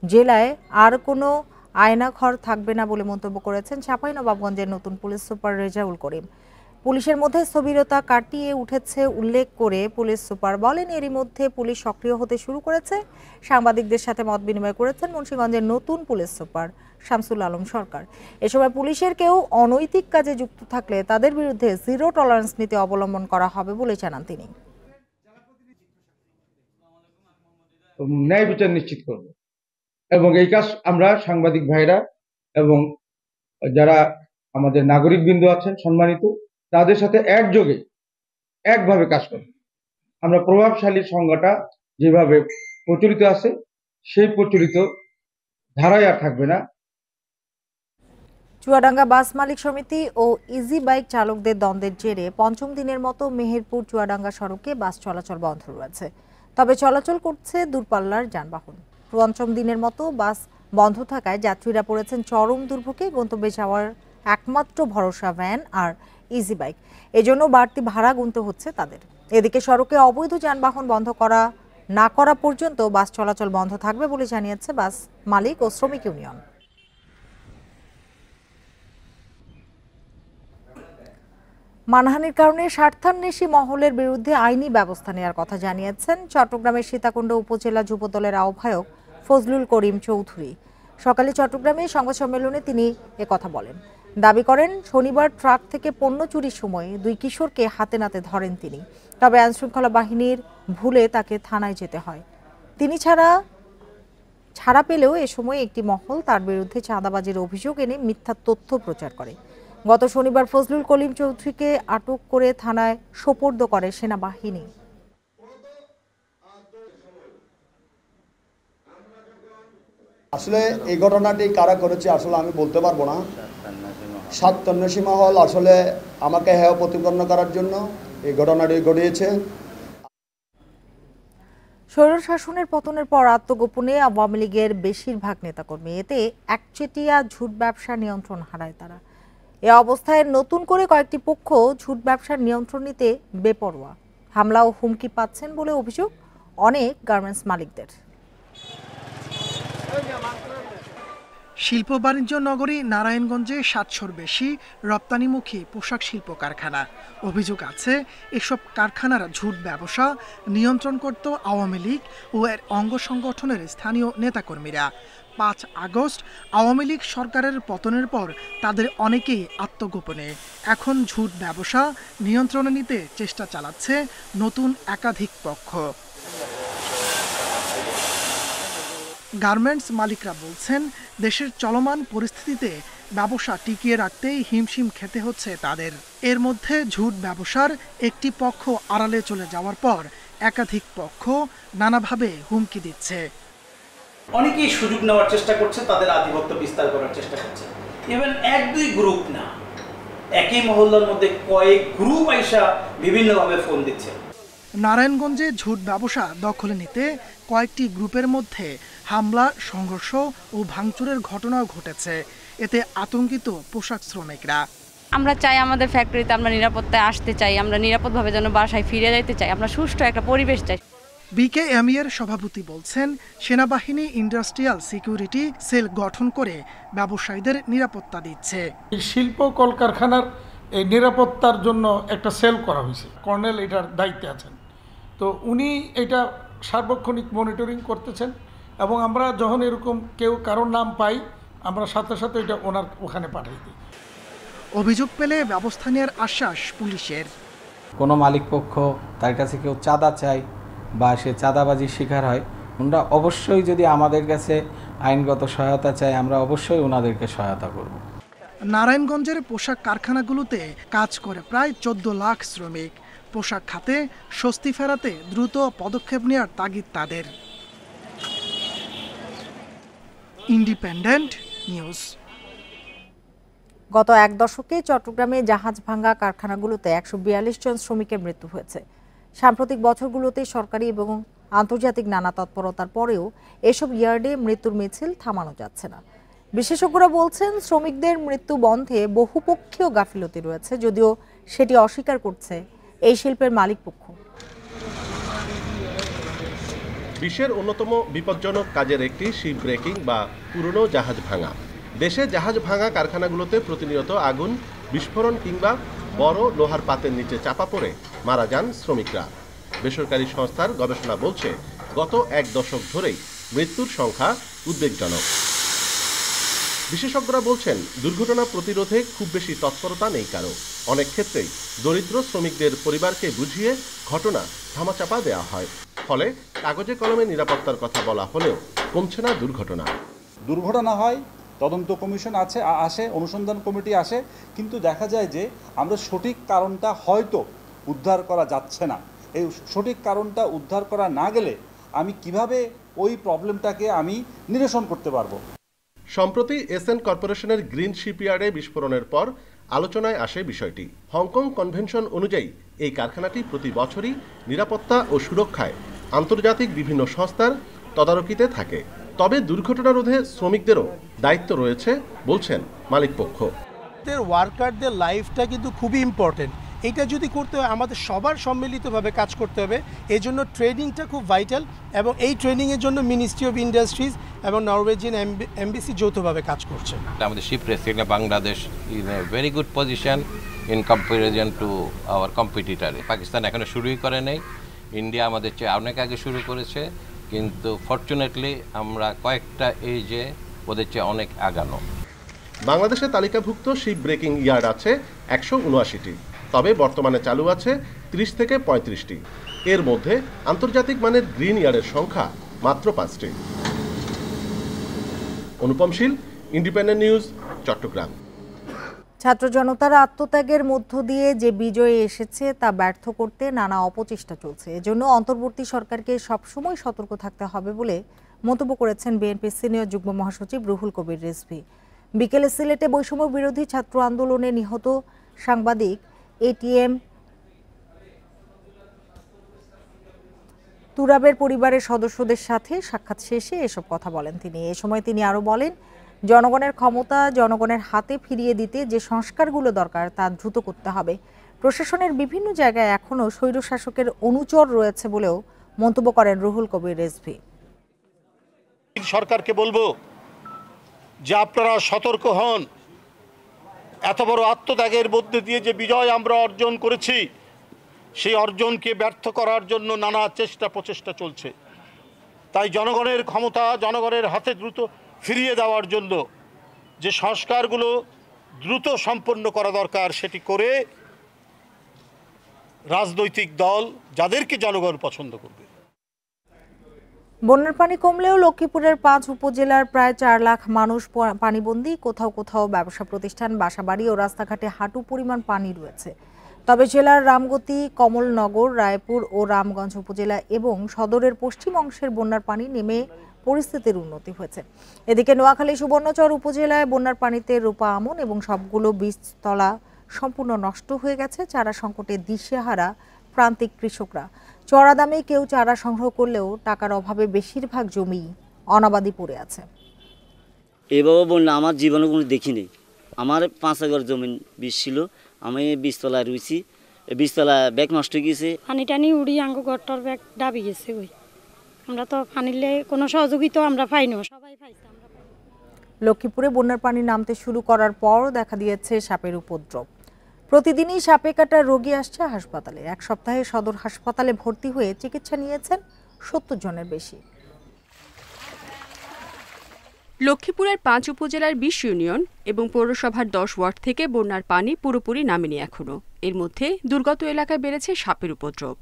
জেলায় আর কোনো আয়নাঘর থাকবে না বলে মন্তব্য করেছেন চাঁপাইনবাবগঞ্জের নতুন পুলিশ সুপার রেজাউল করিম। পুলিশের মধ্যে স্থবিরতা কাটিয়ে উঠেছে উল্লেখ করে পুলিশ সুপার বলেন, এরই মধ্যে পুলিশ সক্রিয় হতে শুরু করেছে। সাংবাদিকদের সাথে মত বিনিময় করেছেন মুন্সিগঞ্জের নতুন পুলিশ সুপার শামসুল আলম সরকার। এ সময় পুলিশের কেউ অনৈতিক কাজে যুক্ত থাকলে তাদের বিরুদ্ধে জিরো টলারেন্স নীতি অবলম্বন করা হবে বলে জানান তিনি। ন্যায় বিচার নিশ্চিত করব এবং এই কাজ আমরা সাংবাদিক ভাইরা এবং যারা আমাদের নাগরিক বৃন্দ আছেন সম্মানিত, তাদের সাথে একযোগে একভাবে কাজ করব। আমরা প্রভাবশালী সংজ্ঞাটা যেভাবে প্রচলিত আছে সেই প্রচলিত ধারায় আর থাকবে না। চুয়াডাঙ্গা বাস মালিক সমিতি ও ইজি বাইক চালকদের দ্বন্দ্বের জেরে পঞ্চম দিনের মতো মেহেরপুর চুয়াডাঙ্গা সড়কে বাস চলাচল বন্ধ রয়েছে। তবে চলাচল করছে দূরপাল্লার যানবাহন। পঞ্চম দিনের মতো বাস বন্ধ থাকায় যাত্রীরা পড়েছেন চরম দুর্ভোগে। গন্তব্যে যাওয়ার একমাত্র ভরসা ভ্যান আর ইজি বাইক, এজন্য বাড়তি ভাড়া গুনতে হচ্ছে তাদের। এদিকে সড়কে অবৈধ যানবাহন বন্ধ না করা পর্যন্ত বাস চলাচল বন্ধ থাকবে বলে জানিয়েছে বাস মালিক ও শ্রমিক ইউনিয়ন। মানহানির কারণে স্বার্থান্বেষী মহলের বিরুদ্ধে আইনি ব্যবস্থা নেওয়ার কথা জানিয়েছেন চট্টগ্রামের সীতাকুণ্ড উপজেলা যুবদলের আহ্বায়ক ফজলুল করিম চৌধুরী। সকালে চট্টগ্রামে সংবাদ সম্মেলনে তিনি একথা বলেন। দাবি করেন, শনিবার ট্রাক থেকে পণ্য চুরির সময় 2 কিশোরকে হাতে নাতে ধরেন তিনি। তবে আইনশৃঙ্খলা বাহিনীর ভুলে তাকে থানায় যেতে হয়। তিনি ছাড়া পেলেও এ সময় একটি মহল তার বিরুদ্ধে চাঁদাবাজির অভিযোগ এনে মিথ্যা তথ্য প্রচার করে। গত শনিবার ফজলুল করিম চৌধুরীকে আটক করে থানায় সোপর্দ করে সেনাবাহিনী। আসলে এই ঘটনাটি কারা করেছে আসলে আমি বলতে পারবো না। স্বার্থান্বেষী মহল আসলে আমাকে হেয় প্রতিপন্ন করার জন্য এই ঘটনাটি ঘটিয়েছে। স্বৈরশাসনের পতনের পর আত্মগোপনে আওয়ামী লীগের বেশিরভাগ নেতাকর্মী, এতে একচেটিয়া ঝুট ব্যবসা নিয়ন্ত্রণ হারায় তারা। এ অবস্থায় নতুন করে কয়েকটি পক্ষ ঝুট ব্যবসার নিয়ন্ত্রণ নিতে বেপরোয়া। হামলা ও হুমকি পাচ্ছেন বলে অভিযোগ অনেক গার্মেন্টস মালিকদের। শিল্প বাণিজ্য নগরী নারায়ণগঞ্জে 700-র বেশি রপ্তানিমুখী পোশাক শিল্প কারখানা। অভিযোগ আছে এসব কারখানার ঝুট ব্যবসা নিয়ন্ত্রণ করত আওয়ামী লীগ ও এর অঙ্গ সংগঠনের স্থানীয় নেতাকর্মীরা। 5 আগস্ট আওয়ামী লীগ সরকারের পতনের পর তাদের অনেকেই আত্মগোপনে। এখন ঝুট ব্যবসা নিয়ন্ত্রণে নিতে চেষ্টা চালাচ্ছে নতুন একাধিক পক্ষ। গার্মেন্টস মালিকরা বলছেন, দেশের চলমান পরিস্থিতিতে ব্যবসা টিকিয়ে রাখতেই হিমশিম খেতে হচ্ছে তাদের। এর মধ্যে ঝুট ব্যবসার একটি পক্ষ আড়ালে চলে যাওয়ার পর একাধিক পক্ষ নানাভাবে হুমকি দিচ্ছে। অনেকেই সুযোগ নেওয়ার চেষ্টা করছে, তাদের আধিপত্য বিস্তার করার চেষ্টা করছে। ইভেন 1-2 গ্রুপ না, একই মহল্লার মধ্যে কয়েক গ্রুপ আইসা বিভিন্নভাবে ফোন দিচ্ছে। নারায়ণগঞ্জে ঝুট ব্যবসা দখলে নিতে কয়েকটি গ্রুপের মধ্যে হামলা, সংঘর্ষ ও ভাঙচুরের ঘটনাও ঘটেছে। এতে আতঙ্কিত পোশাক শ্রমিকরা। আমরা চাই আমাদের ফ্যাক্টরিতে আমরা নিরাপত্তায় আসতে চাই, আমরা নিরাপদভাবে যেন বাসায় ফিরে যেতে চাই, আমরা সুষ্ঠু একটা পরিবেশ চাই। বিকেএমই এর সভাপতি বলছেন, সেনাবাহিনী ইন্ডাস্ট্রিয়াল সিকিউরিটি সেল গঠন করে ব্যবসায়ীদের নিরাপত্তা দিচ্ছে। শিল্প কলকারখানার এই নিরাপত্তার জন্য একটা সেল করা হয়েছে, কর্নেল এটার দায়িত্বে আছেন। তো উনি এটা সার্বক্ষণিক মনিটরিং করতেছেন এবং আমরা যখন এরকম কারোর নাম পাই আমরা সাথে সাথে এটা ওনার ওখানে পাঠিয়ে দিই। অভিযোগ পেলে ব্যবস্থা নেওয়ার আশ্বাস পুলিশের। কোনো মালিক পক্ষ তার কাছে কেউ চাঁদা চায় বা সে চাঁদাবাজির শিকার হয়, ওনারা অবশ্যই যদি আমাদের কাছে আইনগত সহায়তা চায় আমরা অবশ্যই ওনাদেরকে সহায়তা করব। নারায়ণগঞ্জের পোশাক কারখানাগুলোতে কাজ করে প্রায় 14 লাখ শ্রমিক। পোশাক খাতে স্বস্তি ফেরাতে দ্রুত পদক্ষেপ নেওয়ার তাগিদ তাদের। Independent news. গত 1 দশকে চট্টগ্রামে জাহাজ ভাঙা কারখানাগুলোতে 142 জন শ্রমিকের মৃত্যু হয়েছে। সাম্প্রতিক বছরগুলোতে সরকারি এবং আন্তর্জাতিক নানা তৎপরতার পরেও এসব ইয়ার্ডে মৃত্যুর মিছিল থামানো যাচ্ছে না। বিশেষজ্ঞরা বলছেন, শ্রমিকদের মৃত্যু বন্ধে বহুপক্ষীয় গাফিলতি রয়েছে, যদিও সেটি অস্বীকার করছে এই শিল্পের মালিকপক্ষ। বিশ্বের অন্যতম বিপজ্জনক কাজের একটি শিপ ব্রেকিং বা পুরনো জাহাজ ভাঙা। দেশে জাহাজ ভাঙা কারখানাগুলোতে প্রতিনিয়ত আগুন, বিস্ফোরণ কিংবা বড় লোহার পাতের নিচে চাপা পড়ে মারা যান শ্রমিকরা। বেসরকারি সংস্থার গবেষণা বলছে, গত এক দশক ধরেই মৃত্যুর সংখ্যা উদ্বেগজনক। বিশেষজ্ঞরা বলছেন, দুর্ঘটনা প্রতিরোধে খুব বেশি তৎপরতা নেই কারো। অনেক ক্ষেত্রেই দরিদ্র শ্রমিকদের পরিবারকে বুঝিয়ে ঘটনা ধামাচাপা দেওয়া হয়। ফলে কাগজে কলমে নিরাপত্তার কথা বলা হলেও কমছে না দুর্ঘটনা। দুর্ঘটনা হয়, তদন্ত কমিশন আসে, অনুসন্ধান কমিটি আসে, কিন্তু দেখা যায় যে আমরা সঠিক কারণটা হয়তো উদ্ধার করা যাচ্ছে না। এই সঠিক কারণটা উদ্ধার করা না গেলে আমি কিভাবে ওই প্রবলেমটাকে আমি নিরসন করতে পারবো। সম্প্রতি এসএন কর্পোরেশনের গ্রিন শিপইয়ার্ডে বিস্ফোরণের পর আলোচনায় আসে বিষয়টি। হংকং কনভেনশন অনুযায়ী এই কারখানাটি প্রতি বছরই নিরাপত্তা ও সুরক্ষায় আন্তর্জাতিক বিভিন্ন সংস্থার তদারকিতে থাকে। তবে দুর্ঘটনা রোধে শ্রমিকদেরও দায়িত্ব রয়েছে বলছেন মালিকপক্ষ। ওয়ার্কারদের লাইফটা কিন্তু খুবই ইম্পর্টেন্ট। এটা যদি করতে হয় আমাদের সবার সম্মিলিতভাবে কাজ করতে হবে। এই জন্য ট্রেনিংটা খুব ভাইটাল, এবং এই ট্রেনিংয়ের জন্য মিনিস্ট্রি অফ ইন্ডাস্ট্রিজ এবং নরওয়েজিয়ান এমবিসি যৌথভাবে কাজ করছে। আমাদের শিপ রেসিংয়ে Bangladesh is a very good position in comparison to our competitor. Pakistan এখনো শুরুই করে নেই, ইন্ডিয়া আমাদের চেয়ে অনেক আগে শুরু করেছে, কিন্তু ফরচুনেটলি আমরা কয়েকটা এজে ওদের চেয়ে অনেক আগানো। বাংলাদেশে তালিকাভুক্ত শিপ ব্রেকিং ইয়ার্ড আছে 179টি, তবে বর্তমানে চালু আছে 30 থেকে 35টি। এর মধ্যে আন্তর্জাতিক মানের গ্রিন ইয়ার্ডের সংখ্যা মাত্র 5টি। অনুপম শীল, ইন্ডিপেন্ডেন্ট নিউজ, চট্টগ্রাম। ছাত্র জনতার আত্মত্যাগের মধ্য দিয়ে যে বিজয় এসেছে তা ব্যর্থ করতে নানা অপচেষ্টা চলছে। এজন্য অন্তর্বর্তী সরকারকে সবসময় সতর্ক থাকতে হবে বলে মন্তব্য করেছেন বিএনপির সিনিয়র যুগ্ম মহাসচিব রুহুল কবির রিজভী। বিকেলে সিলেটে বৈষম্য বিরোধী ছাত্র আন্দোলনে নিহত সাংবাদিক এটিএম তুরাবের পরিবারের সদস্যদের সাথে সাক্ষাৎ শেষে এসব কথা বলেন তিনি। এ সময় তিনি আরো বলেন, জনগণের ক্ষমতা জনগণের হাতে ফিরিয়ে দিতে যে সংস্কারগুলো দরকার তা দ্রুত করতে হবে। প্রশাসনের বিভিন্ন জায়গায় এখনও স্বৈরশাসকের অনুচর রয়েছে বলেও মন্তব্য করেন রুহুল কবির রিজভী। সরকারকে বলবো যে আপনারা সতর্ক হন। এত বড় আত্মত্যাগের মধ্যে দিয়ে যে বিজয় আমরা অর্জন করেছি, সেই অর্জনকে ব্যর্থ করার জন্য নানা প্রচেষ্টা চলছে। তাই জনগণের ক্ষমতা জনগণের হাতে দ্রুত ফিরিয়ে দেওয়ার জন্য যে সংস্কারগুলো দ্রুত সম্পন্ন করা দরকার, সেটি করে রাজনৈতিক দল যাদেরকে জনগণ পছন্দ করবে। বন্যার পানি কমলেও লক্ষ্মীপুরের 5 উপজেলার প্রায় 4 লাখ মানুষ পানিবন্দী। কোথাও কোথাও ব্যবসা প্রতিষ্ঠান, বাসাবাড়ি ও রাস্তাঘাটে হাঁটু পরিমাণ পানি রয়েছে। তবে জেলার রামগতি, কমলনগর, রায়পুর ও রামগঞ্জ উপজেলা এবং সদরের পশ্চিম অংশের বন্যার পানি নেমে পরিস্থিতির উন্নতি হয়েছে। এদিকে নোয়াখালী সুবর্ণচর উপজেলায় বন্যার পানিতে রূপা আমন এবং সবগুলো বীজতলা সম্পূর্ণ নষ্ট হয়ে গেছে। চারা সংকটে দিশেহারা প্রান্তিক কৃষকরা। চড়া দামে কেউ চারা সংগ্রহ করলেও টাকার অভাবে বেশিরভাগ জমি অনাবাদি পড়ে আছে। এভাবে বন্যা আমার জীবনে কোনো দেখিনি। আমার 5 একর জমি বীজ ছিল, আমি বীজতলায় রুইছি, বীজতলা ব্যাগ নষ্ট হয়ে গেছে। পানি টানি উড়ি আঙ্গ গট্টর ব্যাগ ডাবি গেছে। ওই আমরা তো পানিলে কোনো সহযোগিতা আমরা পাই না, সবাই পাইছে। লক্ষ্মীপুরে বন্যার পানি নামতে শুরু করার পর দেখা দিয়েছে সাপের উপদ্রব। প্রতিদিনই সাপে কাটা রোগী আসছে হাসপাতালে। এক সপ্তাহে সদর হাসপাতালে ভর্তি হয়ে চিকিৎসা নিয়েছেন 70 জনের বেশি। লক্ষ্মীপুরের 5 উপজেলার 20 ইউনিয়ন এবং পৌরসভার 10 ওয়ার্ড থেকে বন্যার পানি পুরোপুরি নামেনি এখনো। এর মধ্যে দুর্গত এলাকায় বেড়েছে সাপের উপদ্রব।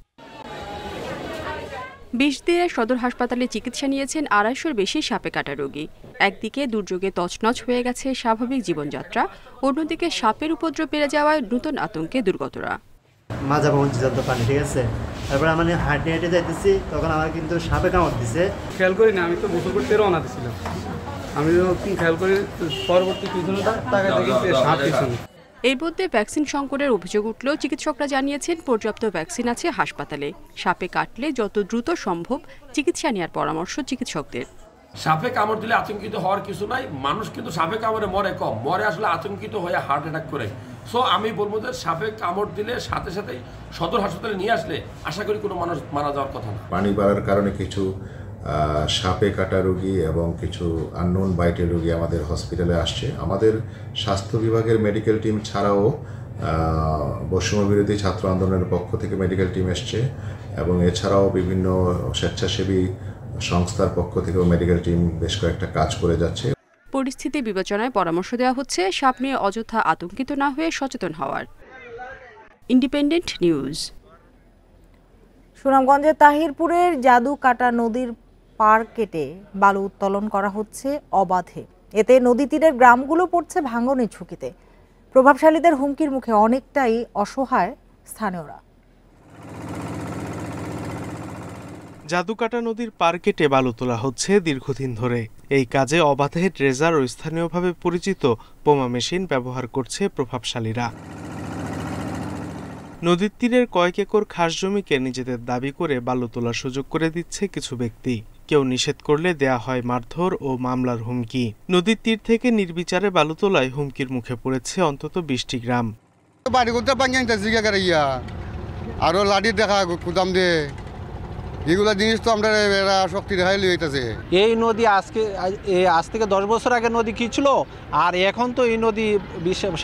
বিষদিয়ায় সদর হাসপাতালে চিকিৎসা নিয়েছেন 250-এর বেশি সাপে কাটা রোগী। একদিকে দুর্যোগে তছনছ হয়ে গেছে স্বাভাবিক জীবনযাত্রা, অন্যদিকে সাপের উপদ্রব বেড়ে যাওয়ায় নতুন আতঙ্কে দুর্গতরা। মাজা পর্যন্ত পানি, ঠিক আছে, তারপরে আমি হাঁটে হাঁটে যাইতেছি, তখন আমার কিন্তু সাপে কামড় দিছে। খেয়াল করি না, আমি তো গোসল করতে রওনা দিছিলাম। আমি যখন খেয়াল করি পরবর্তী পিছনে তাকায় দেখি সাপ পিছনে। এর মধ্যে ভ্যাকসিন সংকটের অভিযোগ উঠলেও চিকিৎসকরা জানিয়েছেন পর্যাপ্ত ভ্যাকসিন আছে হাসপাতালে। সাপে কাটলে যত দ্রুত সম্ভব চিকিৎসা নেওয়ার পরামর্শ চিকিৎসকদের। সাপে কামড় দিলে আতঙ্কিত হওয়ার কিছু নাই, মানুষ কিন্তু সাপে কামড়ে মরে কম, মরে আসলে আতঙ্কিত হয়ে হার্ট অ্যাটাক করে। সো আমি বলবো যে সাপে কামড় দিলে সাথে সাথেই সদর হাসপাতালে নিয়ে আসলে আশা করি কোনো মানুষ মারা যাওয়ার কথা না। পানি বাড়ার কারণে কিছু সাপে কাটা রোগী এবং কিছু আননোন বাইটের রোগী আমাদের হসপিটালে আসছে। আমাদের স্বাস্থ্য বিভাগের মেডিকেল টিম ছাড়াও বৈষম্য বিরোধী ছাত্র আন্দোলনের পক্ষ থেকে মেডিকেল টিম এসছে এবং এছাড়াও বিভিন্ন স্বেচ্ছাসেবী সংস্থার পক্ষ থেকেও মেডিকেল টিম বেশ কয়েকটা কাজ করে যাচ্ছে। পরিস্থিতি বিবেচনায় পরামর্শ দেওয়া হচ্ছে সাপ নিয়ে অযথা আতঙ্কিত না হয়ে সচেতন হওয়ার। Independent news. সুনামগঞ্জের তাহিরপুরের জাদুকাটা নদীর পার কেটে বালু উত্তোলন করা হচ্ছে অবাধে। এতে নদী তীরের গ্রামগুলো পড়ছে ভাঙনের ঝুঁকিতে। প্রভাবশালীদের হুমকির মুখে অনেকটাই অসহায় স্থানীয়রা। জাদুকাটা নদীর পার কেটে বালু তোলা হচ্ছে দীর্ঘদিন ধরে। এই কাজে অবাধে ড্রেজার ও স্থানীয়ভাবে পরিচিত বোমা মেশিন ব্যবহার করছে প্রভাবশালীরা। নদীর তীরের কয়েক একর খাস জমিকে নিজেদের দাবি করে বালু তোলার সুযোগ করে দিচ্ছে কিছু ব্যক্তি। কেউ নিষেধ করলে দেয়া হয় মারধর ও মামলার হুমকি। নদীর তীর থেকে নির্বিচারে বালু তোলায় হুমকির মুখে পড়েছে অন্তত 20টি গ্রাম। আরো লাঠি দেখা কুদাম দে এগুলা জিনিস তো আমরা শক্তি দেখাই লইতেছে। এই নদী আজ থেকে 10 বছর আগে নদী কি ছিল, আর এখন তো এই নদী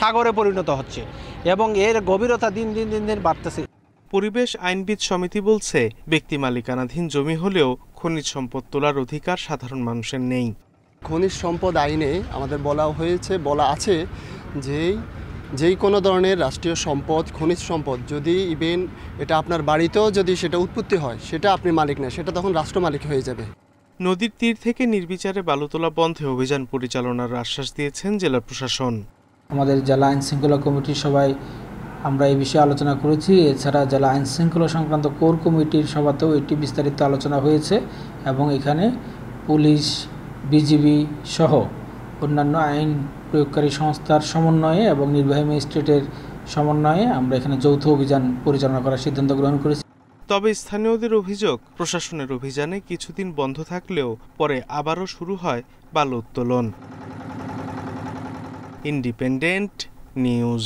সাগরে পরিণত হচ্ছে এবং এর গভীরতা দিন দিন দিন দিন বাড়তেছে। পরিবেশ আইনবিদ সমিতি বলছে, ব্যক্তি মালিকানাধীন জমি হলেও খনিজ সম্পদ তোলার অধিকার সাধারণ মানুষের নেই। খনিজ সম্পদ আইনে আমাদের বলা আছে যেই কোনো ধরনের রাষ্ট্রীয় সম্পদ, খনিজ সম্পদ যদি ইভেন এটা আপনার বাড়িতেও যদি সেটা উৎপত্তি হয়, সেটা আপনি মালিক না, সেটা তখন রাষ্ট্র মালিক হয়ে যাবে। নদীর তীর থেকে নির্বিচারে বালু তোলা বন্ধে অভিযান পরিচালনার আশ্বাস দিয়েছেন জেলা প্রশাসন। আমাদের জেলা আইন শৃঙ্খলা কমিটির সবাই আমরা এই বিষয়ে আলোচনা করেছি। এছাড়া জেলা আইন শৃঙ্খলা সংক্রান্ত কোর কমিটির সভাতেও এটি বিস্তারিত আলোচনা হয়েছে এবং এখানে পুলিশ, বিজিবি সহ অন্যান্য আইন প্রয়োগকারী সংস্থার সমন্বয়ে এবং নির্বাহী ম্যাজিস্ট্রেটের সমন্বয়ে আমরা এখানে যৌথ অভিযান পরিচালনা করার সিদ্ধান্ত গ্রহণ করেছি। তবে স্থানীয়দের অভিযোগ, প্রশাসনের অভিযানে কিছুদিন বন্ধ থাকলেও পরে আবারও শুরু হয় বালু উত্তোলন। Independent news.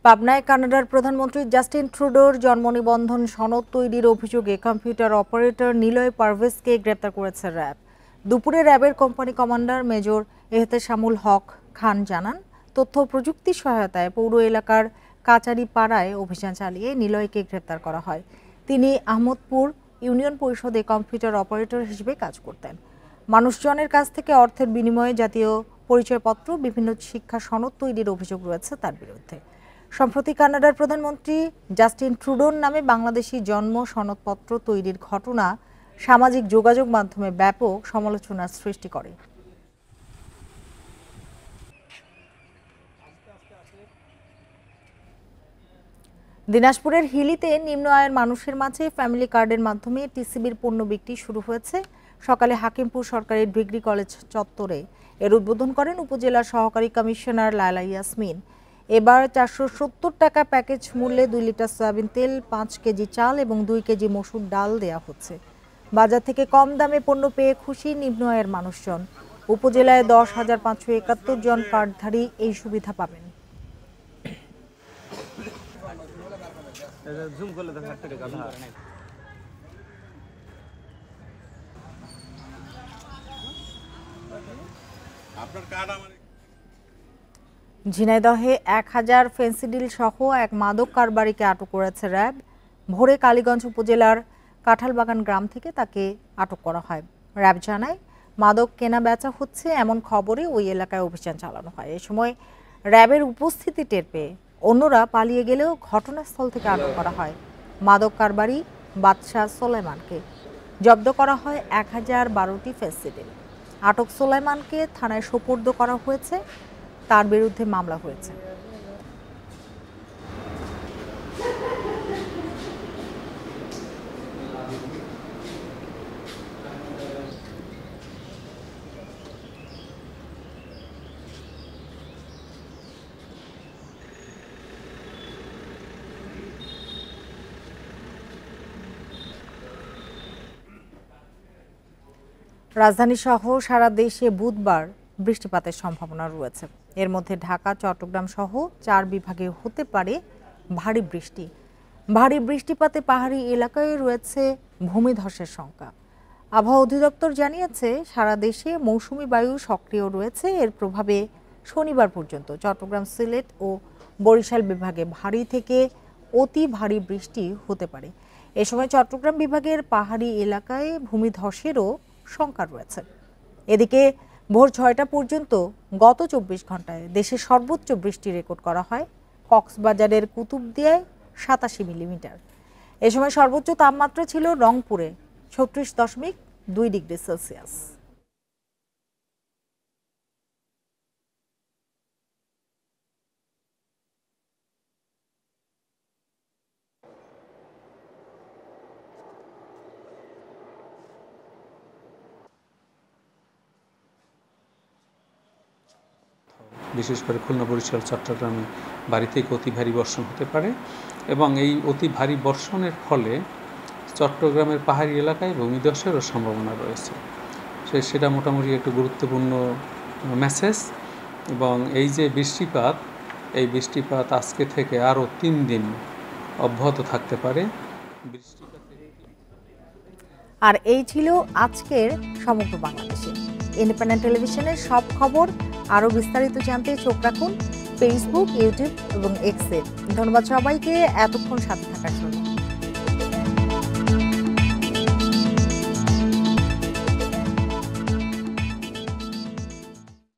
পাবনায় কানাডার প্রধানমন্ত্রী জাস্টিন ট্রুডোর জন্ম নিবন্ধন সনদ তৈরির অভিযোগে কম্পিউটার অপারেটর নিলয় পারভেজকে গ্রেপ্তার করেছে র্যাব। দুপুরে র্যাবের কোম্পানি কমান্ডার মেজর এহতেশামুল হক খান জানান, তথ্য প্রযুক্তি সহায়তায় পৌর এলাকার কাচারি পাড়ায় অভিযান চালিয়ে নিলয়কে গ্রেপ্তার করা হয়। তিনি আহমদপুর ইউনিয়ন পরিষদে কম্পিউটার অপারেটর হিসেবে কাজ করতেন। মানুষজনের কাছ থেকে অর্থের বিনিময়ে জাতীয় পরিচয়পত্র, বিভিন্ন শিক্ষা সনদ তৈরির অভিযোগ রয়েছে তার বিরুদ্ধে। সম্প্রতি কানাডার প্রধানমন্ত্রী জাস্টিন ট্রুডোর নামে বাংলাদেশি জন্ম সনদপত্র তৈরির ঘটনা সামাজিক যোগাযোগ মাধ্যমে ব্যাপক সমালোচনার সৃষ্টি করে। দিনাজপুরের হিলিতে নিম্ন আয়ের মানুষের মাঝে ফ্যামিলি কার্ডের মাধ্যমে টিসিবির পণ্য বিক্রি শুরু হয়েছে। সকালে হাকিমপুর সরকারি ডিগ্রি কলেজ চত্বরে এর উদ্বোধন করেন উপজেলা সহকারী কমিশনার লায়লা ইয়াসমিন। এবার 470 টাকা প্যাকেজ মূল্যে 2 লিটার সয়াবিন তেল, 5 কেজি চাল এবং 2 কেজি মসুর ডাল দেয়া হচ্ছে। বাজার থেকে কম দামে পণ্য পেয়ে খুশি নিম্ন আয়ের মানুষজন। উপজেলায় 10,571 জন কার্ডধারী এই সুবিধা পাবেন। ঝিনাইদহে 1000 ফেন্সিডিল সহ এক মাদক কারবারিকে আটক করেছে র্যাব। ভোরে কালীগঞ্জ উপজেলার কাঁঠালবাগান গ্রাম থেকে তাকে আটক করা হয়। র্যাব জানায়, মাদক কেনা বেচা হচ্ছে এমন খবরে ওই এলাকায় অভিযান চালানো হয়। এ সময় র্যাবের উপস্থিতি টের পেয়ে অন্যরা পালিয়ে গেলেও ঘটনাস্থল থেকে আটক করা হয় মাদক কারবারি বাদশাহ সোলাইমানকে। জব্দ করা হয় 1012টি ফেন্সিডিল। আটক সোলাইমানকে থানায় সোপর্দ করা হয়েছে, তার বিরুদ্ধে মামলা হয়েছে। রাজধানী সহ সারা দেশে বুধবার বৃষ্টিপাতের সম্ভাবনা রয়েছে। এর মধ্যে ঢাকা, চট্টগ্রাম সহ 4 বিভাগে হতে পারে ভারী বৃষ্টি। ভারী বৃষ্টিপাতে পাহাড়ি এলাকায় রয়েছে ভূমিধসের শঙ্কা। আবহাওয়া অধিদপ্তর জানিয়েছে, সারা দেশে মৌসুমী বায়ু সক্রিয় রয়েছে। এর প্রভাবে শনিবার পর্যন্ত চট্টগ্রাম, সিলেট ও বরিশাল বিভাগে ভারী থেকে অতি ভারী বৃষ্টি হতে পারে। এ সময় চট্টগ্রাম বিভাগের পাহাড়ি এলাকায় ভূমিধসেরও শঙ্কা রয়েছে। এদিকে ভোর 6টা পর্যন্ত গত 24 ঘন্টায় দেশের সর্বোচ্চ বৃষ্টি রেকর্ড করা হয় কক্সবাজারের কুতুবদিয়ায় 87 মিলিমিটার। এ সময় সর্বোচ্চ তাপমাত্রা ছিল রংপুরে 36.2 ডিগ্রি সেলসিয়াস। বিশেষ করে খুলনা, বরিশাল, চট্টগ্রামে ভারী থেকে অতি ভারী বর্ষণ হতে পারে এবং এই অতি ভারী বর্ষণের ফলে চট্টগ্রামের পাহাড়ি এলাকায় ভূমিধসেরও সম্ভাবনা রয়েছে। সেটা মোটামুটি একটু গুরুত্বপূর্ণ মেসেজ। এবং এই যে বৃষ্টিপাত, এই বৃষ্টিপাত আজকে থেকে আরও 3 দিন অব্যাহত থাকতে পারে। আর এই ছিল আজকের সমগ্র বাংলাদেশে। ইন্ডিপেন্ডেন্ট টেলিভিশনের সব খবর আরও বিস্তারিত জানতে চোখ রাখুন ফেসবুক, ইউটিউব এবং এক্সে। ধন্যবাদ সবাইকে এতক্ষণ সাথে থাকার জন্য।